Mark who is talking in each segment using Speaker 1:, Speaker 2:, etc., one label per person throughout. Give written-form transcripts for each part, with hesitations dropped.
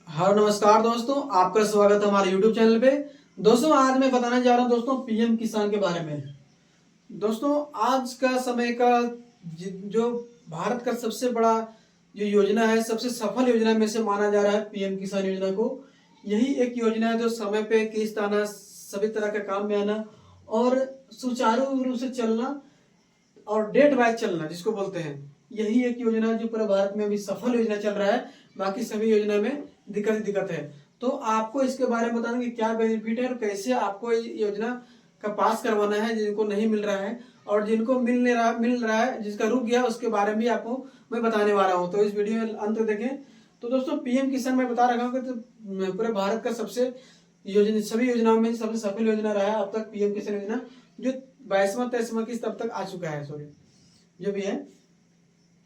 Speaker 1: हाँ नमस्कार दोस्तों, आपका स्वागत है हमारे YouTube चैनल पे। दोस्तों आज मैं बताने जा रहा हूँ दोस्तों पीएम किसान के बारे में। दोस्तों आज का समय का जो भारत का सबसे बड़ा जो योजना है, सबसे सफल योजना में से माना जा रहा है पीएम किसान योजना को। यही एक योजना है जो समय पे किस्त आना, सभी तरह का काम में आना और सुचारू रूप से चलना और डेट वाइज चलना जिसको बोलते हैं, यही एक योजना जो पूरे भारत में अभी सफल योजना चल रहा है। बाकी सभी योजना में दिक्कत ही दिक्कत है। तो आपको इसके बारे में बताना कि क्या बेनिफिट है और कैसे आपको ये योजना का पास करवाना है जिनको नहीं मिल रहा है, और जिनको मिल रहा है, जिसका रुक गया उसके बारे में भी आपको मैं बताने वाला हूँ। तो इस वीडियो में अंत देखें। तो दोस्तों पीएम किसान मैं बता रखा हूँ कि तो पूरे भारत का सबसे योजना, सभी योजनाओं में सबसे सफल योजना रहा है अब तक पीएम किसान योजना, जो 22वां 23वां किस्त अब तक आ चुका है। सॉरी, जो भी है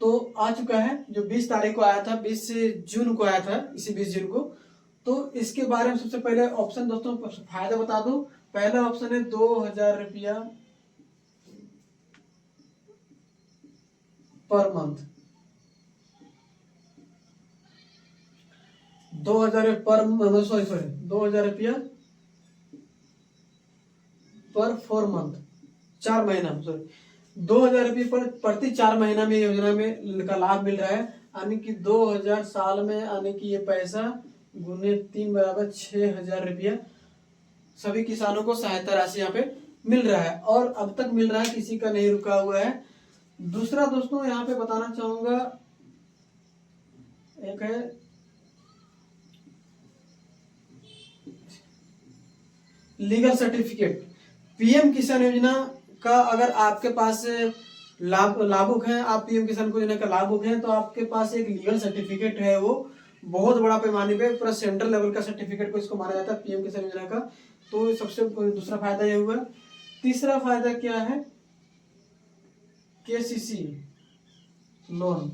Speaker 1: तो आ चुका है। जो 20 तारीख को आया था, 20 जून को आया था, इसी 20 जून को। तो इसके बारे में सबसे पहले ऑप्शन दोस्तों फायदा बता दूं। पहला ऑप्शन है 2000 रुपया पर मंथ, 2000 पर सॉरी 2000 रुपया पर 4 मंथ, 4 महीना, सॉरी 2000 रुपये पर प्रति 4 महीना में योजना में का लाभ मिल रहा है। यानी कि 2000 साल में, यानी कि ये पैसा गुने 3 बराबर 6000 रुपया सभी किसानों को सहायता राशि यहाँ पे मिल रहा है, और अब तक मिल रहा है, किसी का नहीं रुका हुआ है। दूसरा दोस्तों यहाँ पे बताना चाहूंगा, एक है लीगल सर्टिफिकेट। पीएम किसान योजना का अगर आपके पास लाभुक हैं, आप पीएम किसान योजना का लाभुक हैं, तो आपके पास एक लीगल सर्टिफिकेट है, वो बहुत बड़ा पैमाने पे पूरा सेंट्रल लेवल का सर्टिफिकेट को इसको माना जाता है पीएम किसान योजना का। तो सबसे दूसरा फायदा ये हुआ। तीसरा फायदा क्या है, केसीसी लोन।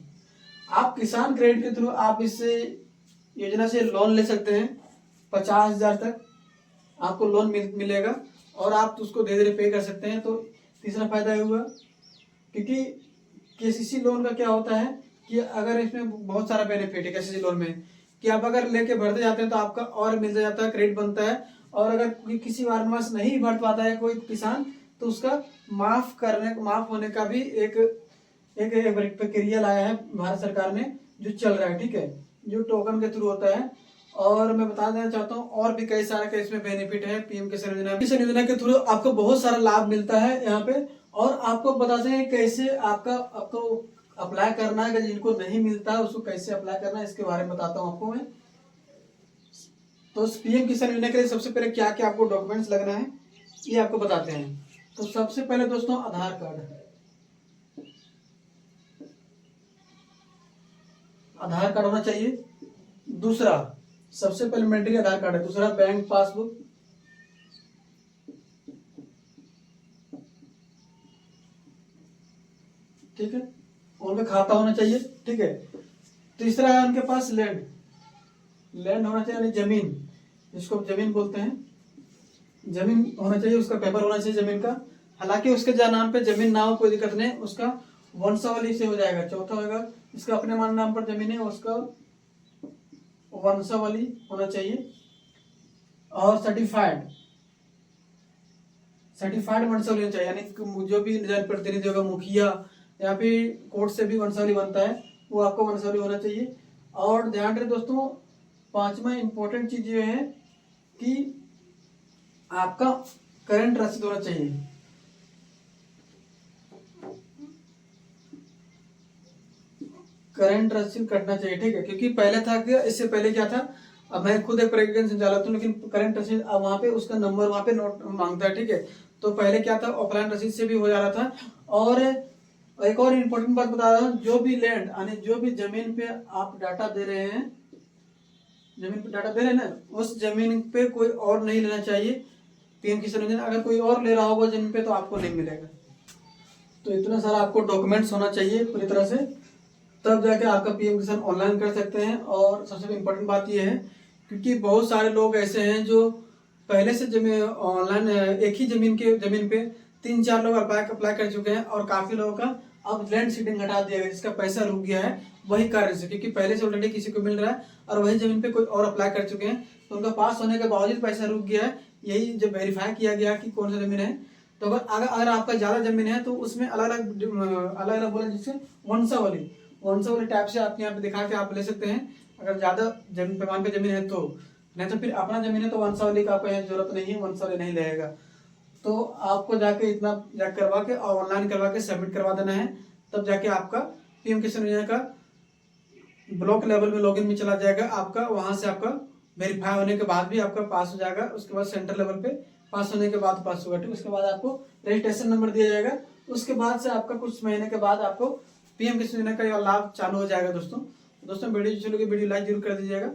Speaker 1: आप किसान क्रेडिट के थ्रू आप इस योजना से लोन ले सकते हैं, 50,000 तक आपको लोन मिलेगा, और आप उसको धीरे धीरे पे कर सकते हैं। तो तीसरा फायदा ये हुआ। क्योंकि केसीसी लोन का क्या होता है कि अगर इसमें बहुत सारा बेनिफिट है केसीसी लोन में, कि आप अगर लेके भरते जाते हैं तो आपका और मिल जाता है, क्रेडिट बनता है। और अगर किसी कारणवश नहीं भर पाता है कोई किसान, तो उसका माफ होने का भी एक प्रक्रिया लाया है भारत सरकार ने, जो चल रहा है। ठीक है, जो टोकन के थ्रू होता है। और मैं बता देना चाहता हूँ और भी कई सारे इसमें बेनिफिट है पीएम किसान योजना। किसान योजना के थ्रू आपको बहुत सारा लाभ मिलता है यहाँ पे, और आपको बता दें कैसे आपको अप्लाई करना है। जिनको नहीं मिलता है उसको कैसे अप्लाई करना है, इसके बारे में बताता हूँ आपको मैं। तो पीएम किसान योजना के लिए सबसे पहले क्या क्या आपको डॉक्यूमेंट्स लगना है, ये आपको बताते हैं। तो सबसे पहले दोस्तों आधार कार्ड, आधार कार्ड होना चाहिए। दूसरा, सबसे पहले मैंडेटरी आधार कार्ड है। दूसरा बैंक पासबुक, ठीक है, उनका खाता होना चाहिए। ठीक है। तीसरा है उनके पास लैंड होना चाहिए, यानी जमीन, जिसको जमीन बोलते हैं, जमीन होना चाहिए, उसका पेपर होना चाहिए जमीन का। हालांकि उसके नाम पे जमीन ना हो कोई दिक्कत नहीं, उसका वंशावली से हो जाएगा। चौथा होगा, इसका अपने नाम पर जमीन है, उसका वंशावली होना चाहिए। और सर्टिफाइड वंशावली होना चाहिए, यानी जो भी जनप्रतिनिधि होगा, मुखिया या फिर कोर्ट से भी वंशावली बनता है, वो आपको वंशावली होना चाहिए। और ध्यान रहे दोस्तों, पांचवा इंपॉर्टेंट चीज ये है कि आपका करंट रसीद होना चाहिए। करंट रसीद कटना चाहिए। ठीक है, क्योंकि पहले था कि इससे पहले क्या था, अब मैं खुद एक प्रैक्टिकल संचालक हूँ, लेकिन करंट रसीद अब वहाँ पे उसका नंबर वहाँ पे नोट मांगता है। ठीक है, तो पहले क्या था, ऑफलाइन रसीद से भी हो जा रहा था। और एक और इम्पोर्टेंट बात बता रहा हूँ, जो भी लैंड यानी जो भी जमीन पे आप डाटा दे रहे हैं, जमीन पे डाटा दे रहे हैं ना, उस जमीन पे कोई और नहीं लेना चाहिए पीएम किसान योजना। अगर कोई और ले रहा होगा जमीन पे तो आपको नहीं मिलेगा। तो इतना सारा आपको डॉक्यूमेंट्स होना चाहिए पूरी तरह से, तब जाके आपका पीएम किसान ऑनलाइन कर सकते हैं। और सबसे इम्पोर्टेंट बात यह है, क्योंकि बहुत सारे लोग ऐसे हैं जो पहले से जमीन ऑनलाइन एक ही जमीन पे 3-4 लोग अप्लाई कर चुके हैं, और काफी लोगों का अब लैंड सीडिंग हटा दिया गया, जिसका पैसा रुक गया है। वही कार्य से, क्योंकि पहले से ऑलरेडी किसी को मिल रहा है और वही जमीन पे कोई और अप्लाई कर चुके हैं तो उनका पास होने के बावजूद पैसा रुक गया है। यही जब वेरीफाई किया गया कि कौन सा जमीन है, तो अगर आपका ज्यादा जमीन है तो उसमें अलग अलग बोला जिससे वंशावली टाइप से आपके यहाँ पे दिखा के आप ले सकते हैं। अगर ज्यादा जमीन पैमाने पे जमीन है तो, नहीं तो फिर अपना जमीन है तो वंशावली का आपको यहाँ जरूरत नहीं है, वंशावली नहीं लगेगा। तो आपको जाके इतना जाके करवा के और ऑनलाइन करवा के सबमिट करवा देना है, तब जाके आपका पीएम किसान योजना का ब्लॉक लेवल में लॉगिन में चला जाएगा आपका। वहां से आपका वेरीफाई होने के बाद भी आपका पास हो जाएगा। उसके बाद सेंटर लेवल पे पास होने के बाद पास होगा, ठीक। उसके बाद आपको रजिस्ट्रेशन नंबर दिया जाएगा। उसके बाद से आपका कुछ महीने के बाद आपको पीएम किसान योजना का लाभ चालू हो जाएगा। दोस्तों वीडियो वीडियो लाइक जरूर कर दीजिएगा।